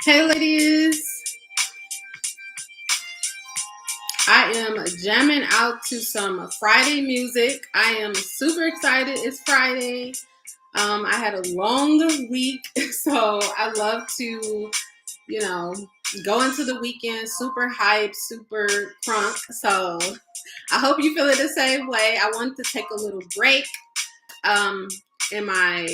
Hey ladies, I am jamming out to some Friday music. I am super excited. It's Friday. I had a long week, so I love to, you know, go into the weekend super hyped, super crunk. So I hope you feel it the same way. I wanted to take a little break um, in my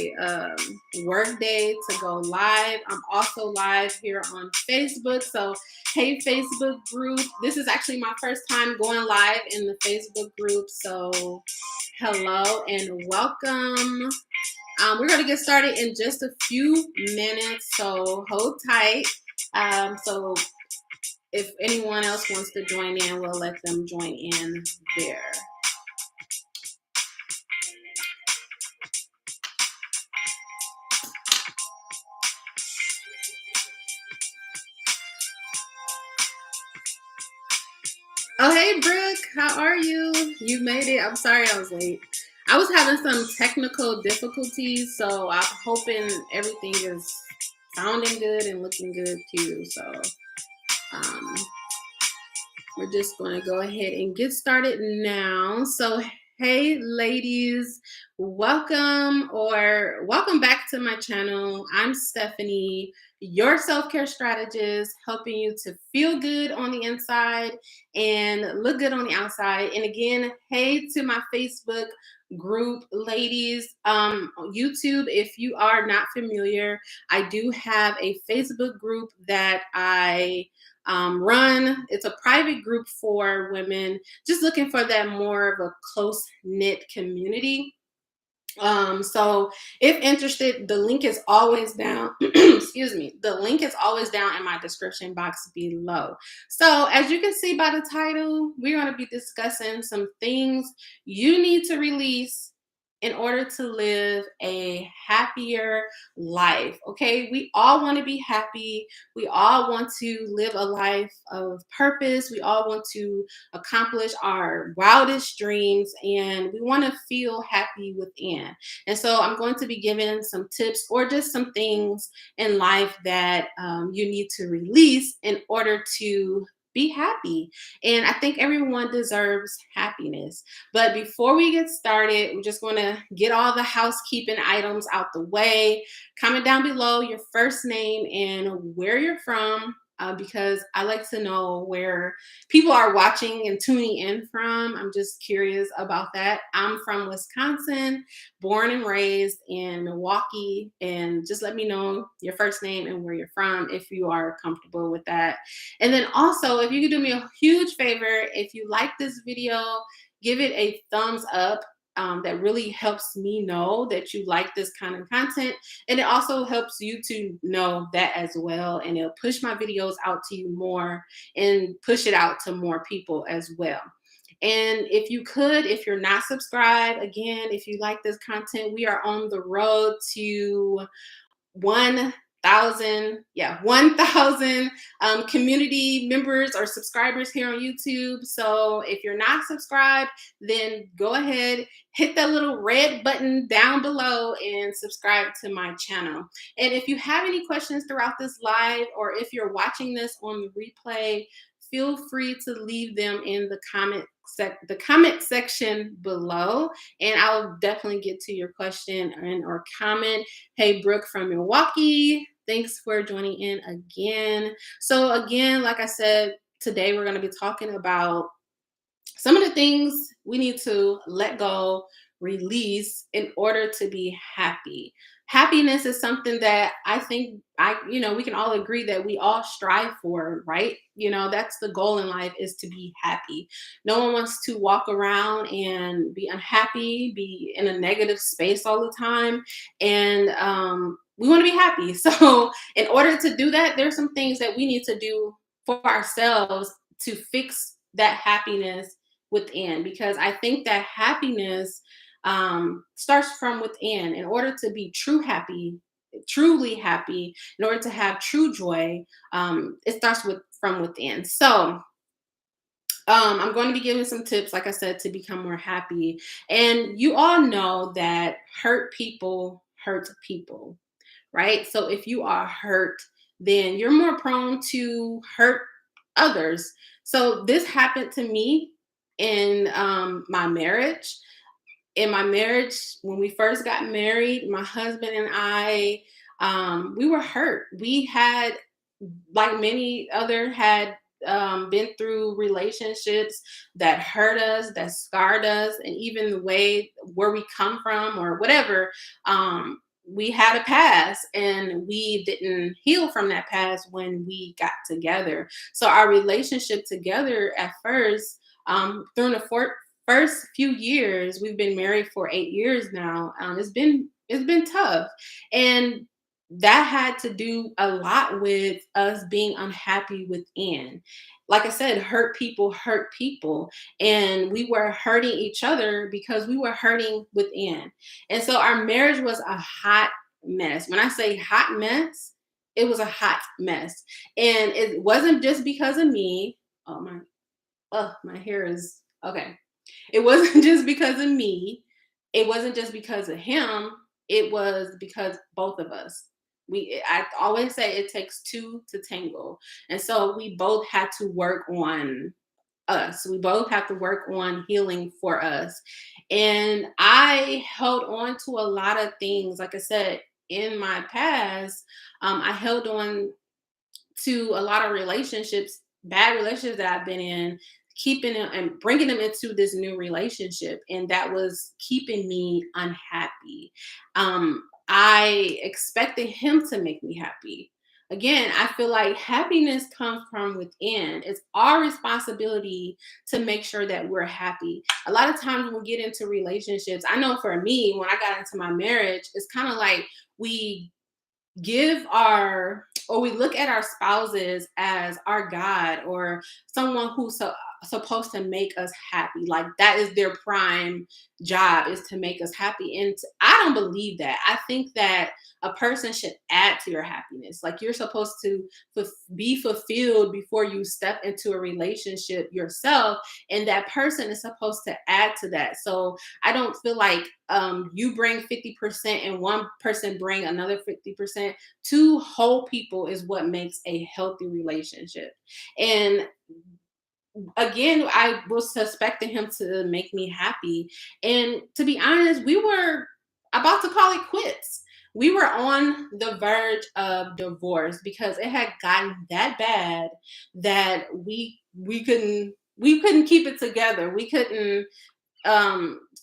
work day to go live. I'm also live here on Facebook. So, hey, Facebook group. This is actually my first time going live in the Facebook group. So, hello and welcome. We're going to get started in just a few minutes. So, hold tight. So, if anyone else wants to join in, we'll let them join in there. Oh, hey, Brooke. How are you? You made it. I'm sorry I was late. I was having some technical difficulties, so I'm hoping everything is sounding good and looking good too. So um, we're just going to go ahead and get started now. So, hey, ladies, welcome back to my channel. I'm Stephanie, your self-care strategist, helping you to feel good on the inside and look good on the outside. And again, hey to my Facebook group, ladies. YouTube, if you are not familiar, I do have a Facebook group that I run. It's a private group for women just looking for that more of a close knit community. So if interested, the link is always down. Excuse me. The link is always down in my description box below. So as you can see by the title, we're going to be discussing some things you need to release in order to live a happier life. Okay, we all want to be happy. We all want to live a life of purpose. We all want to accomplish our wildest dreams, and we want to feel happy within. And so I'm going to be giving some tips or just some things in life that you need to release in order to be happy. And I think everyone deserves happiness. But before we get started, we're just going to get all the housekeeping items out the way. Comment down below your first name and where you're from, because I like to know where people are watching and tuning in from. I'm just curious about that. I'm from Wisconsin, born and raised in Milwaukee, and just let me know your first name and where you're from if you are comfortable with that. And then also, if you could do me a huge favor, if you like this video, give it a thumbs up. That really helps me know that you like this kind of content, and it also helps you to know that as well, and it'll push my videos out to you more and push it out to more people as well. And if you could, if you're not subscribed, again, if you like this content, we are on the road to 1,000 community members or subscribers here on YouTube. So if you're not subscribed, then go ahead, hit that little red button down below and subscribe to my channel. And if you have any questions throughout this live, or if you're watching this on the replay, feel free to leave them in the comment section below, and I'll definitely get to your question and or comment. Hey, Brooke from Milwaukee, thanks for joining in again. So again, like I said, today we're going to be talking about some of the things we need to let go, release in order to be happy. Happiness is something that I think we can all agree that we all strive for, right? That's the goal in life, is to be happy. No one wants to walk around and be unhappy, be in a negative space all the time. And we want to be happy. So in order to do that, there's some things that we need to do for ourselves to fix that happiness within, because I think that happiness starts from within. In order to be truly happy, in order to have true joy, it starts from within. So I'm going to be giving some tips, like I said, to become more happy. And you all know that hurt people, right? So if you are hurt, then you're more prone to hurt others. So this happened to me in my marriage. In my marriage, when we first got married, my husband and I, we were hurt. We had, like many other, had been through relationships that hurt us, that scarred us, and even the way where we come from or whatever. We had a past and we didn't heal from that past when we got together. So our relationship together at first, through the first few years, we've been married for 8 years now. It's been tough, and that had to do a lot with us being unhappy within. Like I said, hurt people, and we were hurting each other because we were hurting within. And so our marriage was a hot mess. When I say hot mess, it was a hot mess. And it wasn't just because of me. My hair is okay. It wasn't just because of me. It wasn't just because of him. It was because both of us. I always say it takes two to tangle. And so we both had to work on us. We both have to work on healing for us. And I held on to a lot of things. Like I said, in my past, I held on to a lot of relationships, bad relationships that I've been in, keeping them and bringing them into this new relationship. And that was keeping me unhappy. I expected him to make me happy. Again, I feel like happiness comes from within. It's our responsibility to make sure that we're happy. A lot of times when we get into relationships, I know for me, when I got into my marriage, it's kind of like we give our or we look at our spouses as our God or someone who's supposed to make us happy. Like that is their prime job, is to make us happy. And I don't believe that. I think that a person should add to your happiness. Like you're supposed to be fulfilled before you step into a relationship yourself, and that person is supposed to add to that. So I don't feel like you bring 50% and one person bring another 50%. Two whole people is what makes a healthy relationship. And again, I was suspecting him to make me happy. And to be honest, we were about to call it quits. We were on the verge of divorce because it had gotten that bad that we couldn't keep it together. We couldn't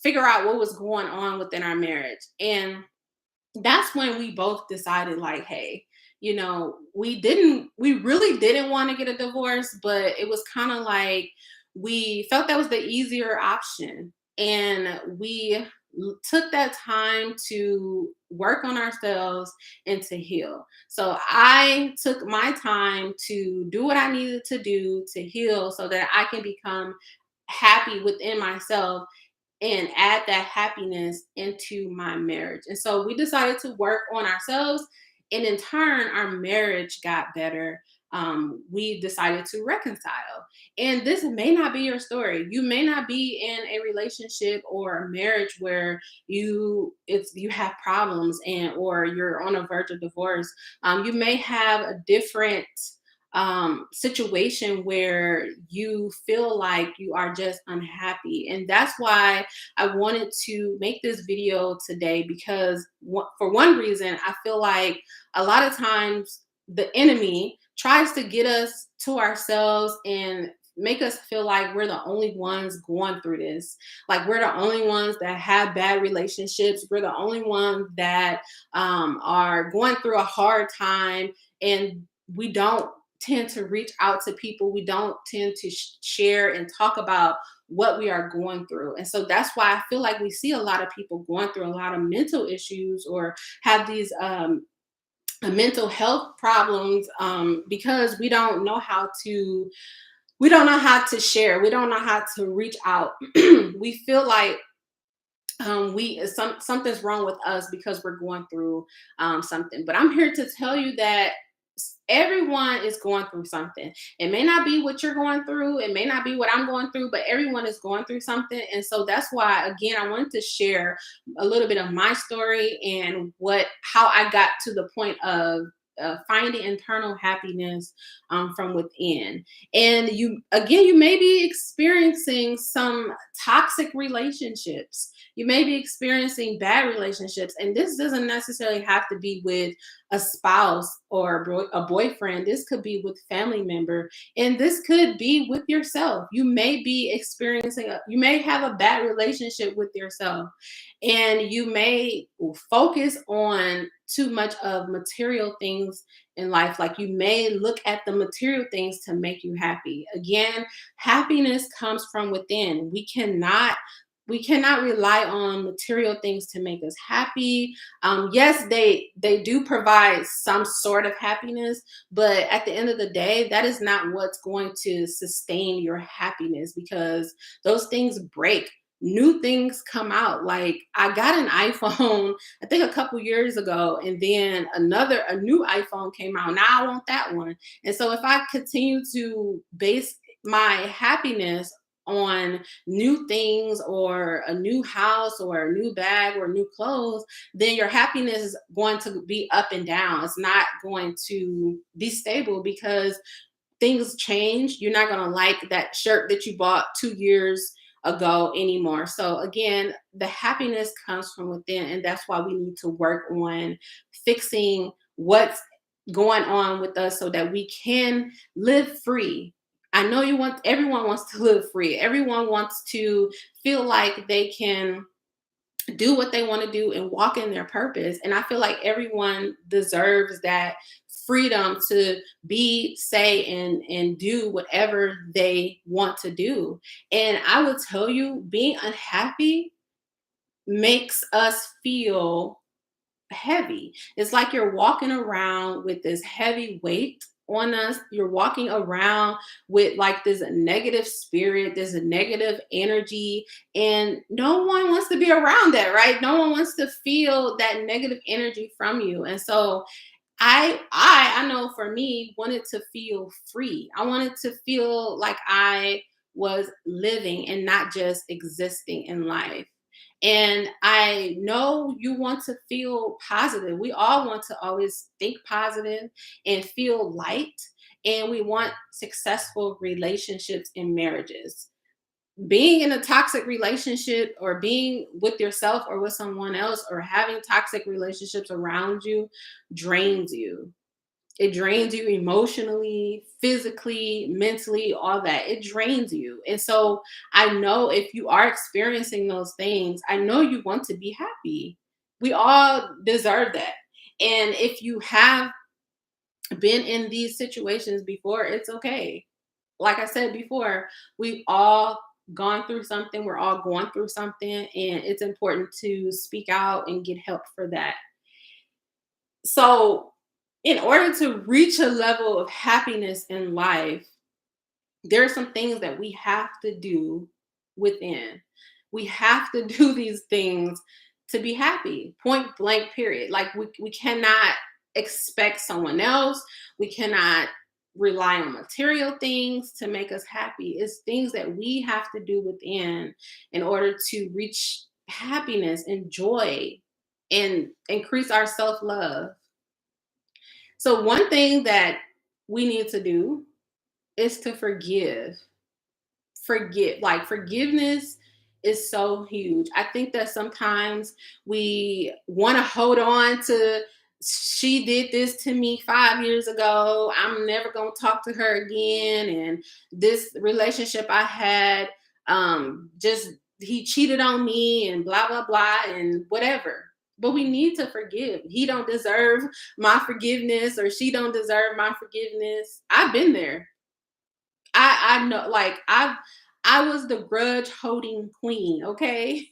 figure out what was going on within our marriage. And that's when we both decided, like, hey, we really didn't want to get a divorce, but it was kind of like we felt that was the easier option. And we took that time to work on ourselves and to heal. So I took my time to do what I needed to do to heal so that I can become happy within myself and add that happiness into my marriage. And so we decided to work on ourselves, and in turn, our marriage got better. We decided to reconcile. And this may not be your story. You may not be in a relationship or a marriage where you have problems and or you're on a verge of divorce. You may have a different situation where you feel like you are just unhappy. And that's why I wanted to make this video today, because for one reason, I feel like a lot of times the enemy tries to get us to ourselves and make us feel like we're the only ones going through this. Like we're the only ones that have bad relationships. We're the only ones that are going through a hard time. And we don't tend to reach out to people. We don't tend to share and talk about what we are going through. And so that's why I feel like we see a lot of people going through a lot of mental issues or have these mental health problems, because we don't know how to share. We don't know how to reach out. We feel like something's wrong with us because we're going through something. But I'm here to tell you that everyone is going through something. It may not be what you're going through. It may not be what I'm going through, but everyone is going through something. And so that's why, again, I wanted to share a little bit of my story and how I got to the point of finding internal happiness from within. And you may be experiencing some toxic relationships. You may be experiencing bad relationships, and this doesn't necessarily have to be with a spouse or a boyfriend. This could be with family member, and this could be with yourself. You may be you may have a bad relationship with yourself, and you may focus on too much of material things in life. Like, you may look at the material things to make you happy. Again, happiness comes from within. We cannot rely on material things to make us happy. Yes, they do provide some sort of happiness, but at the end of the day, that is not what's going to sustain your happiness, because those things break. New things come out. Like, I got an iPhone, I think a couple years ago, and then a new iPhone came out. Now I want that one. And so if I continue to base my happiness on new things, or a new house, or a new bag, or new clothes, then your happiness is going to be up and down. It's not going to be stable, because things change. You're not going to like that shirt that you bought 2 years ago anymore. So again, the happiness comes from within, and that's why we need to work on fixing what's going on with us, so that we can live free. I know everyone wants to live free. Everyone wants to feel like they can do what they want to do and walk in their purpose. And I feel like everyone deserves that freedom to be, say, and do whatever they want to do. And I will tell you, being unhappy makes us feel heavy. It's like you're walking around with this heavy weight on us. You're walking around with like this negative spirit, this negative energy, and no one wants to be around that, right? No one wants to feel that negative energy from you. And so I know for me, wanted to feel free. I wanted to feel like I was living and not just existing in life. And I know you want to feel positive. We all want to always think positive and feel light. And we want successful relationships and marriages. Being in a toxic relationship, or being with yourself or with someone else, or having toxic relationships around you, drains you. It drains you emotionally, physically, mentally, all that. It drains you. And so I know if you are experiencing those things, I know you want to be happy. We all deserve that. And if you have been in these situations before, it's okay. Like I said before, we've all gone through something. We're all going through something. And it's important to speak out and get help for that. So, in order to reach a level of happiness in life, there are some things that we have to do within. We have to do these things to be happy, point blank, period. Like, we cannot expect someone else. We cannot rely on material things to make us happy. It's things that we have to do within in order to reach happiness and joy and increase our self love. So, one thing that we need to do is to forgive. Like, forgiveness is so huge. I think that sometimes we want to hold on to, she did this to me 5 years ago. I'm never going to talk to her again. And this relationship I had, just, he cheated on me, and blah, blah, blah, and whatever. But we need to forgive. He don't deserve my forgiveness, or she don't deserve my forgiveness. I've been there. I know, like, I was the grudge holding queen, okay?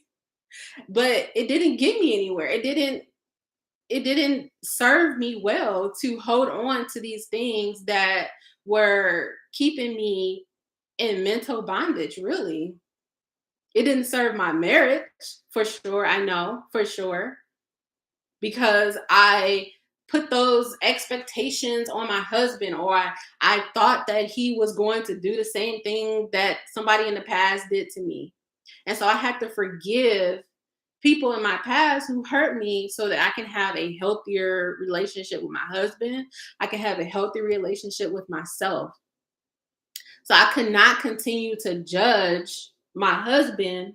But it didn't get me anywhere. It didn't serve me well to hold on to these things that were keeping me in mental bondage, really. It didn't serve my marriage, for sure. I know, for sure, because I put those expectations on my husband, or I thought that he was going to do the same thing that somebody in the past did to me. And so I had to forgive people in my past who hurt me so that I can have a healthier relationship with my husband. I can have a healthy relationship with myself. So I could not continue to judge my husband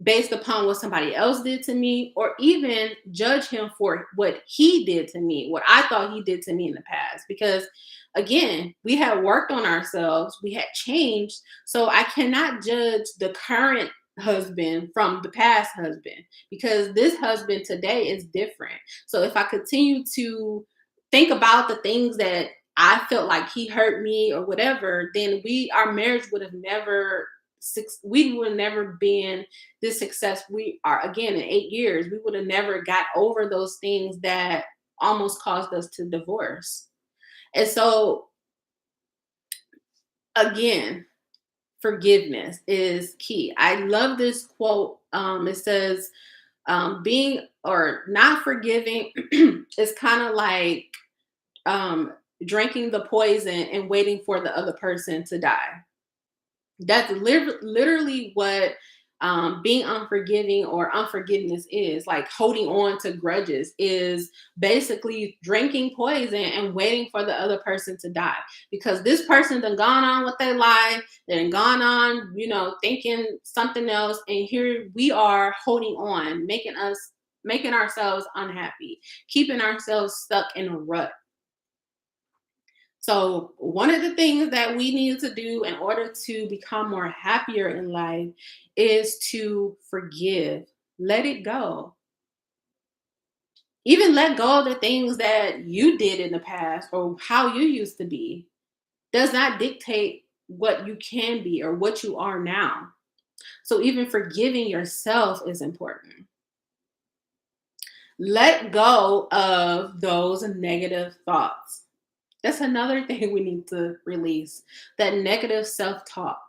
based upon what somebody else did to me, or even judge him for what he did to me, what I thought he did to me in the past. Because again, we had worked on ourselves, we had changed. So I cannot judge the current husband from the past husband, because this husband today is different. So if I continue to think about the things that I felt like he hurt me or whatever, then our marriage would have never we would have never been this success we are. Again, in 8 years we would have never got over those things that almost caused us to divorce. And so again, forgiveness is key. I love this quote. It says, being or not forgiving is kind of like um, drinking the poison and waiting for the other person to die. That's literally what being unforgiving or unforgiveness is. Like holding on to grudges is basically drinking poison and waiting for the other person to die, because this person done gone on with their life, then gone on, thinking something else, and here we are holding on, making ourselves unhappy, keeping ourselves stuck in a rut. So one of the things that we need to do in order to become more happier in life is to forgive, let it go. Even let go of the things that you did in the past or how you used to be. Does not dictate what you can be or what you are now. So even forgiving yourself is important. Let go of those negative thoughts. That's another thing we need to release, that negative self-talk.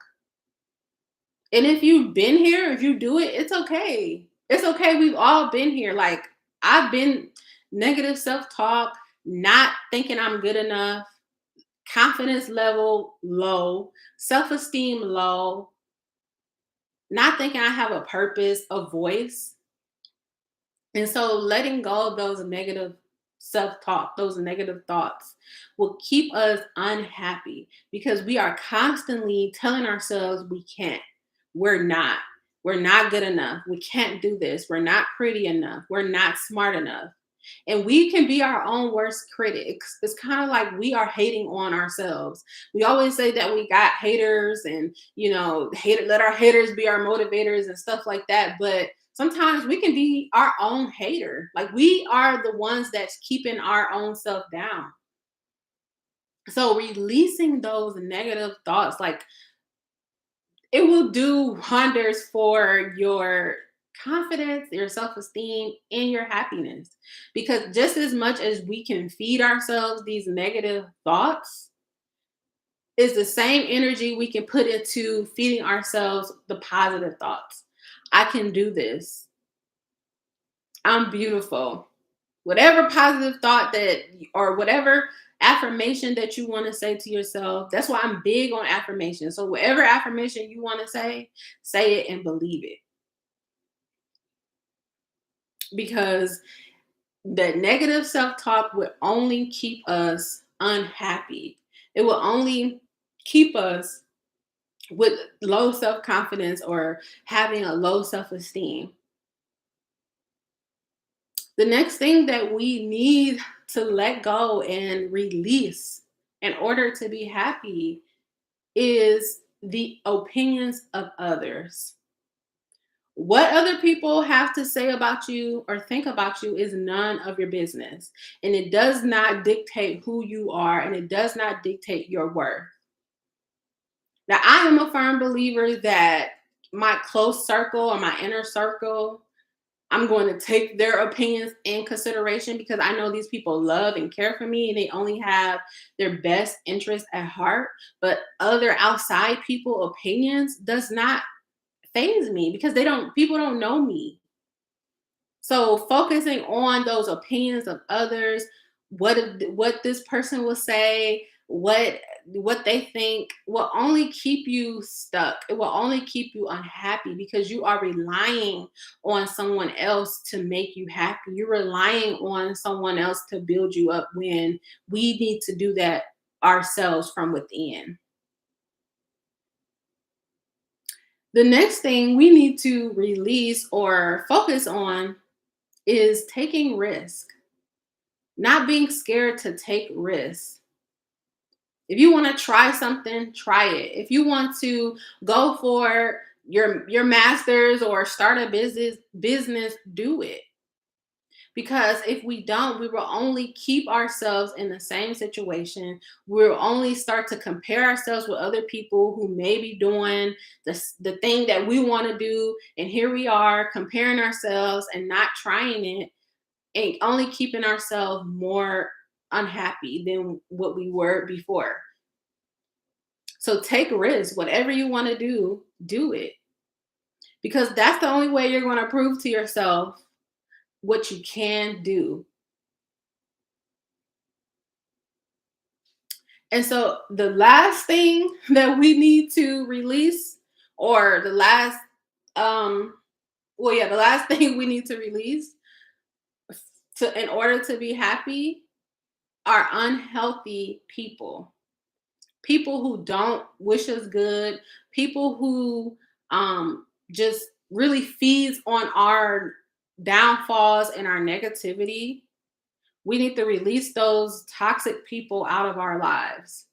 And if you've been here, if you do it, it's okay. It's okay. We've all been here. Like, I've been negative self-talk, not thinking I'm good enough, confidence level low, self-esteem low, not thinking I have a purpose, a voice. And so letting go of those negative self-talk, those negative thoughts will keep us unhappy, because we are constantly telling ourselves we can't, we're not, we're not good enough, we can't do this, we're not pretty enough, we're not smart enough. And we can be our own worst critics. It's kind of like we are hating on ourselves. We always say that we got haters and, let our haters be our motivators and stuff like that. But sometimes we can be our own hater. Like, we are the ones that's keeping our own self down. So releasing those negative thoughts, like, it will do wonders for your confidence, your self-esteem, and your happiness. Because just as much as we can feed ourselves these negative thoughts, is the same energy we can put into feeding ourselves the positive thoughts. I can do this. I'm beautiful. Whatever positive thought or whatever affirmation that you want to say to yourself. That's why I'm big on affirmation. So whatever affirmation you want to say it and believe it. Because the negative self-talk will only keep us unhappy. It will only keep us with low self-confidence or having a low self-esteem. The next thing that we need to let go and release in order to be happy is the opinions of others. What other people have to say about you or think about you is none of your business. And it does not dictate who you are, and it does not dictate your worth. Now, I am a firm believer that my close circle or my inner circle, I'm going to take their opinions in consideration, because I know these people love and care for me and they only have their best interest at heart. But other outside people opinions does not faze me, because people don't know me. So focusing on those opinions of others, what this person will say, what what they think will only keep you stuck. It will only keep you unhappy because you are relying on someone else to make you happy. You're relying on someone else to build you up when we need to do that ourselves from within. The next thing we need to release or focus on is taking risk, not being scared to take risks. If you want to try something, try it. If you want to go for your masters or start a business, do it. Because if we don't, we will only keep ourselves in the same situation. We'll only start to compare ourselves with other people who may be doing the thing that we want to do. And here we are comparing ourselves and not trying it, and only keeping ourselves more unhappy than what we were before. So take risks. Whatever you want to do it. Because that's the only way you're going to prove to yourself what you can do. And so the last thing that we need to release, or the last, the last thing we need to release in order to be happy are unhealthy people. People who don't wish us good, people who just really feeds on our downfalls and our negativity. We need to release those toxic people out of our lives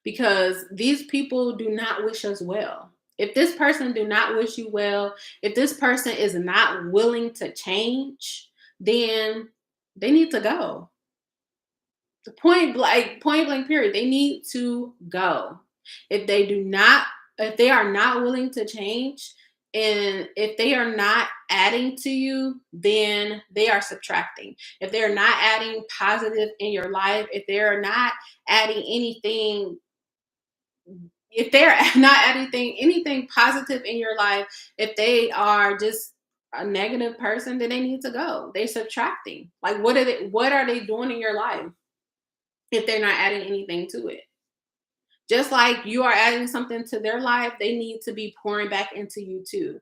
because these people do not wish us well. If this person do not wish you well, if this person is not willing to change, then they need to go. The point blank period. They need to go. If they do not, if they are not willing to change, and if they are not adding to you, then they are subtracting. If they're not adding positive in your life, if they're not adding anything, if they're not adding anything positive in your life, if they are just a negative person, then they need to go. They're subtracting. Like what are they doing in your life if they're not adding anything to it? Just like you are adding something to their life, they need to be pouring back into you too.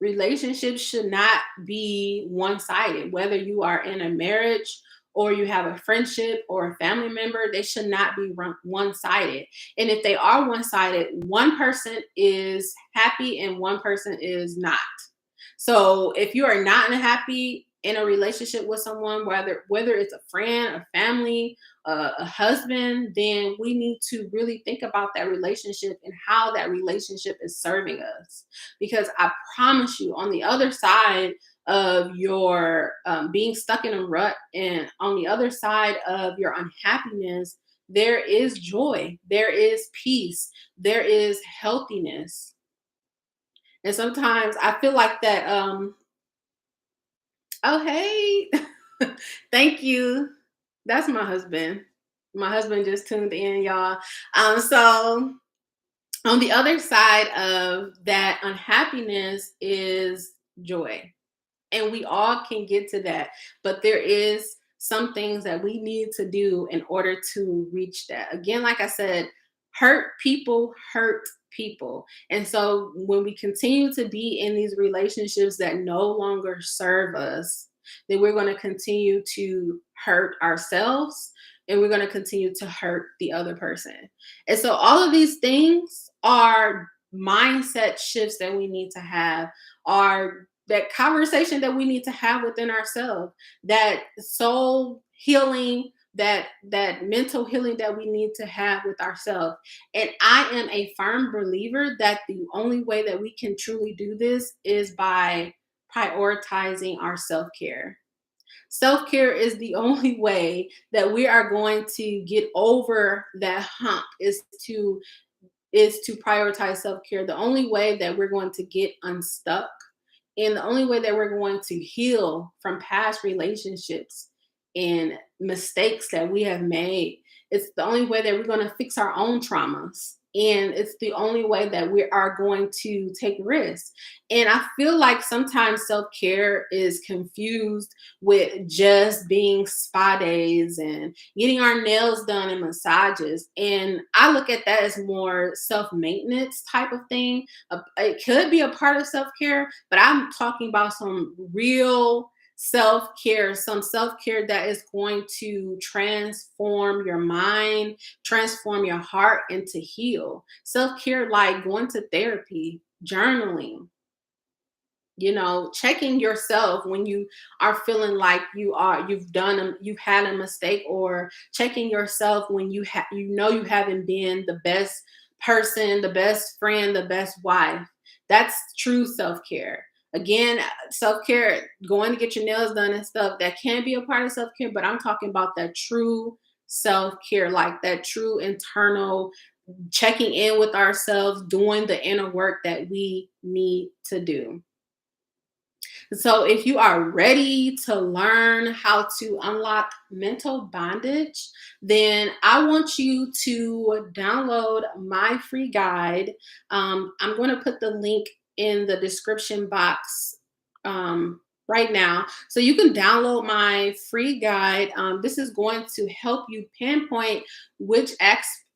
Relationships should not be one-sided. Whether you are in a marriage or you have a friendship or a family member, they should not be one-sided. And if they are one-sided, one person is happy and one person is not. So if you are not in a relationship with someone, whether it's a friend, a family, a husband, then we need to really think about that relationship and how that relationship is serving us. Because I promise you, on the other side of your being stuck in a rut, and on the other side of your unhappiness, there is joy, there is peace, there is healthiness. And sometimes I feel like that, oh, hey, thank you. That's my husband. My husband just tuned in, y'all. So on the other side of that unhappiness is joy. And we all can get to that. But there is some things that we need to do in order to reach that. Again, like I said, hurt people hurt people. And so when we continue to be in these relationships that no longer serve us, then we're going to continue to hurt ourselves, and we're going to continue to hurt the other person. And so all of these things are mindset shifts that we need to have, are that conversation that we need to have within ourselves, that soul healing, that mental healing that we need to have with ourselves. And I am a firm believer that the only way that we can truly do this is by prioritizing our self-care. Self-care is the only way that we are going to get over that hump, is to prioritize self-care. The only way that we're going to get unstuck, and the only way that we're going to heal from past relationships and mistakes that we have made, it's the only way that we're going to fix our own traumas. And it's the only way that we are going to take risks. And I feel like sometimes self-care is confused with just being spa days and getting our nails done and massages. And I look at that as more self-maintenance type of thing. It could be a part of self-care, but I'm talking about some real self-care, some self-care that is going to transform your mind, transform your heart, and to heal. Self-care like going to therapy, journaling, checking yourself when you are feeling like you've had a mistake, or checking yourself when you haven't been the best person, the best friend, the best wife. That's true self-care. Again, self-care, going to get your nails done and stuff, that can be a part of self-care, but I'm talking about that true self-care, like that true internal checking in with ourselves, doing the inner work that we need to do. So, if you are ready to learn how to unlock mental bondage, then I want you to download my free guide. I'm going to put the link in the description box right now. So, you can download my free guide. This is going to help you pinpoint which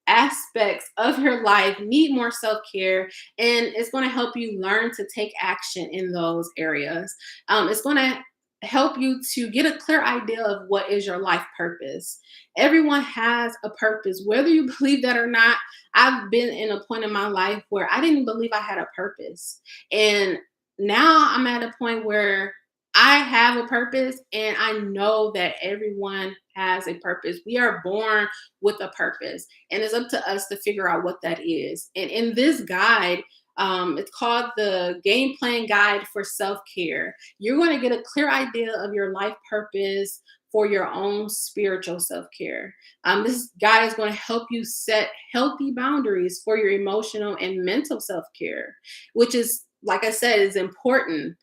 aspects of your life need more self care, and it's going to help you learn to take action in those areas. It's going to help you to get a clear idea of what is your life purpose. Everyone has a purpose, whether you believe that or not. I've been in a point in my life where I didn't believe I had a purpose. And now I'm at a point where I have a purpose, and I know that everyone has a purpose. We are born with a purpose, and it's up to us to figure out what that is. And in this guide, it's called the Game Plan Guide for Self-Care. You're going to get a clear idea of your life purpose for your own spiritual self-care. This guide is going to help you set healthy boundaries for your emotional and mental self-care, which is, like I said, is important.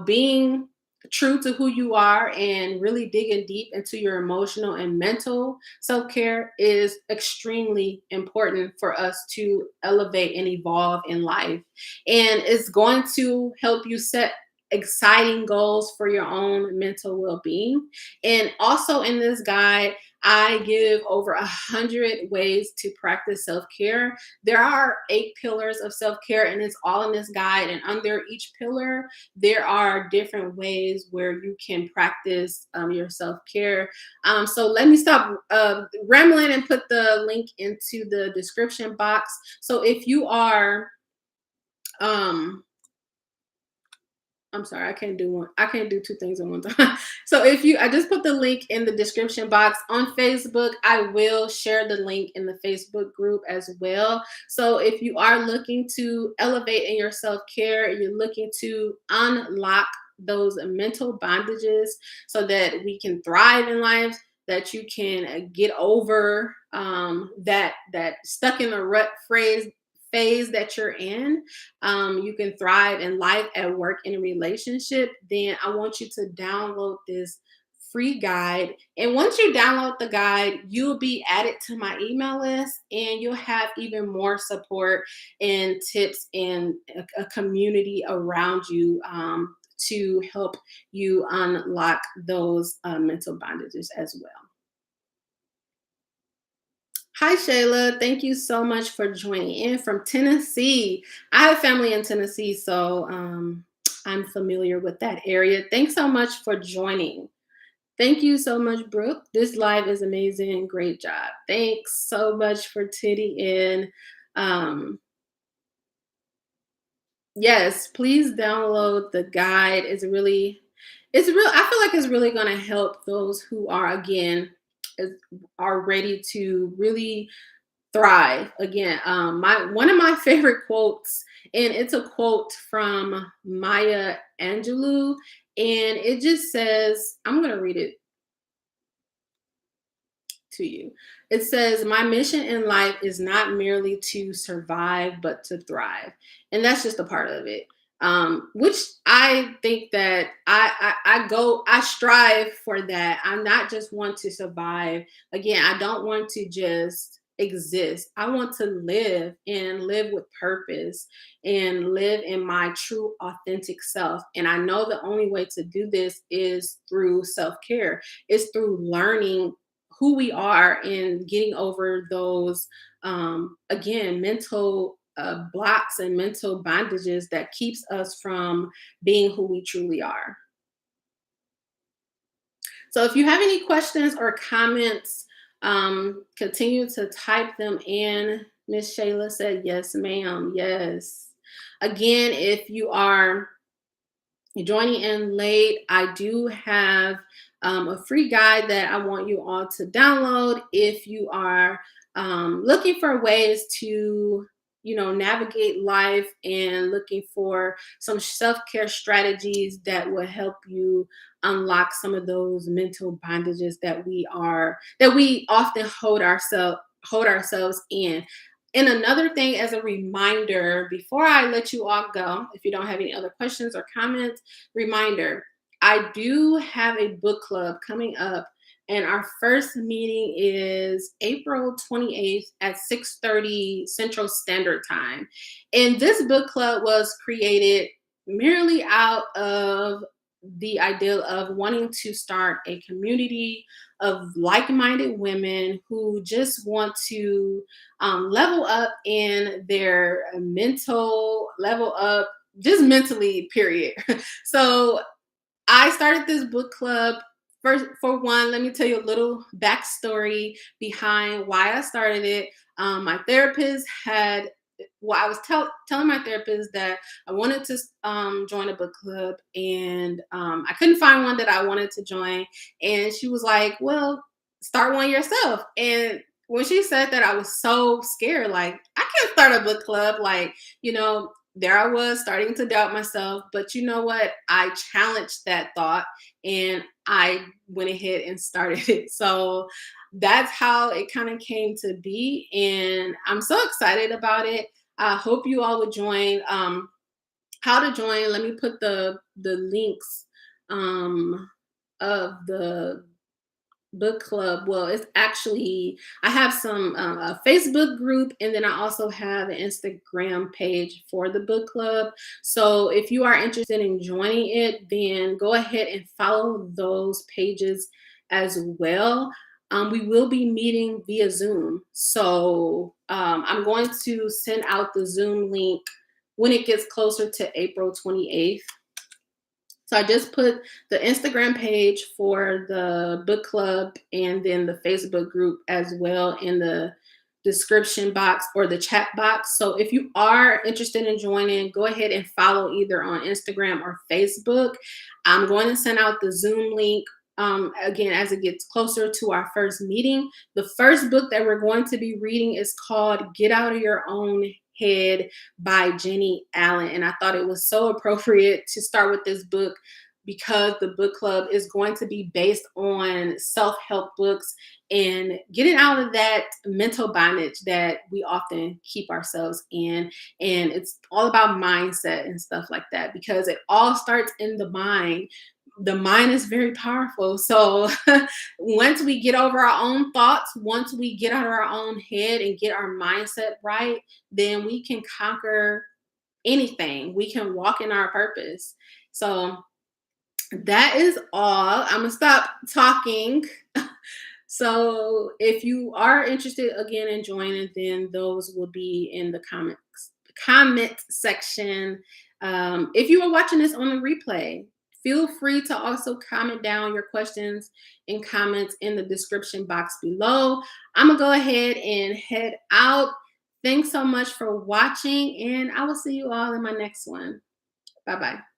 Being true to who you are and really digging deep into your emotional and mental self-care is extremely important for us to elevate and evolve in life. And it's going to help you set exciting goals for your own mental well-being. And also in this guide, I give over 100 ways to practice self-care. There are 8 pillars of self-care, and it's all in this guide. And under each pillar, there are different ways where you can practice your self-care. So let me stop rambling and put the link into the description box. So if you are I'm sorry, I can't do one. I can't do two things at one time. So I just put the link in the description box on Facebook. I will share the link in the Facebook group as well. So if you are looking to elevate in your self-care, you're looking to unlock those mental bondages so that we can thrive in life, that you can get over that stuck in the rut phase that you're in, you can thrive in life, at work, in a relationship, then I want you to download this free guide. And once you download the guide, you'll be added to my email list, and you'll have even more support and tips and a community around you to help you unlock those mental bondages as well. Hi, Shayla. Thank you so much for joining in from Tennessee. I have family in Tennessee, so I'm familiar with that area. Thanks so much for joining. Thank you so much, Brooke. This live is amazing. Great job. Thanks so much for tuning in. Um, yes, please download the guide. I feel like it's really going to help those who are, again, are ready to really thrive. Again, my one of my favorite quotes, and it's a quote from Maya Angelou, and it just says, I'm going to read it to you. It says, "My mission in life is not merely to survive, but to thrive." And that's just a part of it. Which I think that I strive for that. I'm not just want to survive. Again, I don't want to just exist. I want to live with purpose and live in my true authentic self. And I know the only way to do this is through self-care. It's through learning who we are and getting over those again mental blocks and mental bondages that keeps us from being who we truly are. So if you have any questions or comments, continue to type them in. Miss Shayla said, yes, ma'am. Yes. Again, if you are joining in late, I do have a free guide that I want you all to download if you are looking for ways to, navigate life and looking for some self-care strategies that will help you unlock some of those mental bondages that we often hold ourselves in. And another thing, as a reminder, before I let you all go, if you don't have any other questions or comments, reminder, I do have a book club coming up, and our first meeting is April 28th at 6:30 Central Standard Time. And this book club was created merely out of the idea of wanting to start a community of like-minded women who just want to level up in their mental level up, just mentally, period. So I started this book club. First, for one, let me tell you a little backstory behind why I started it. My therapist had, well, I was telling my therapist that I wanted to join a book club, and I couldn't find one that I wanted to join. And she was like, well, start one yourself. And when she said that, I was so scared. Like, I can't start a book club. Like, there I was starting to doubt myself. But you know what? I challenged that thought and I went ahead and started it. So that's how it kind of came to be. And I'm so excited about it. I hope you all would join. How to join, let me put the links of the book club. Well, it's actually, I have some a Facebook group, and then I also have an Instagram page for the book club. So if you are interested in joining it, then go ahead and follow those pages as well. We will be meeting via Zoom. So I'm going to send out the Zoom link when it gets closer to April 28th. So I just put the Instagram page for the book club and then the Facebook group as well in the description box or the chat box. So if you are interested in joining, go ahead and follow either on Instagram or Facebook. I'm going to send out the Zoom link again as it gets closer to our first meeting. The first book that we're going to be reading is called Get Out of Your Own Head by Jenny Allen. And I thought it was so appropriate to start with this book because the book club is going to be based on self-help books and getting out of that mental bondage that we often keep ourselves in. And it's all about mindset and stuff like that because it all starts in the mind. The mind is very powerful. So once we get over our own thoughts, once we get out of our own head and get our mindset right, then we can conquer anything. We can walk in our purpose. So that is all. I'm gonna stop talking. So if you are interested again in joining, then those will be in the comment section. If you are watching this on the replay, feel free to also comment down your questions and comments in the description box below. I'm gonna go ahead and head out. Thanks so much for watching, and I will see you all in my next one. Bye-bye.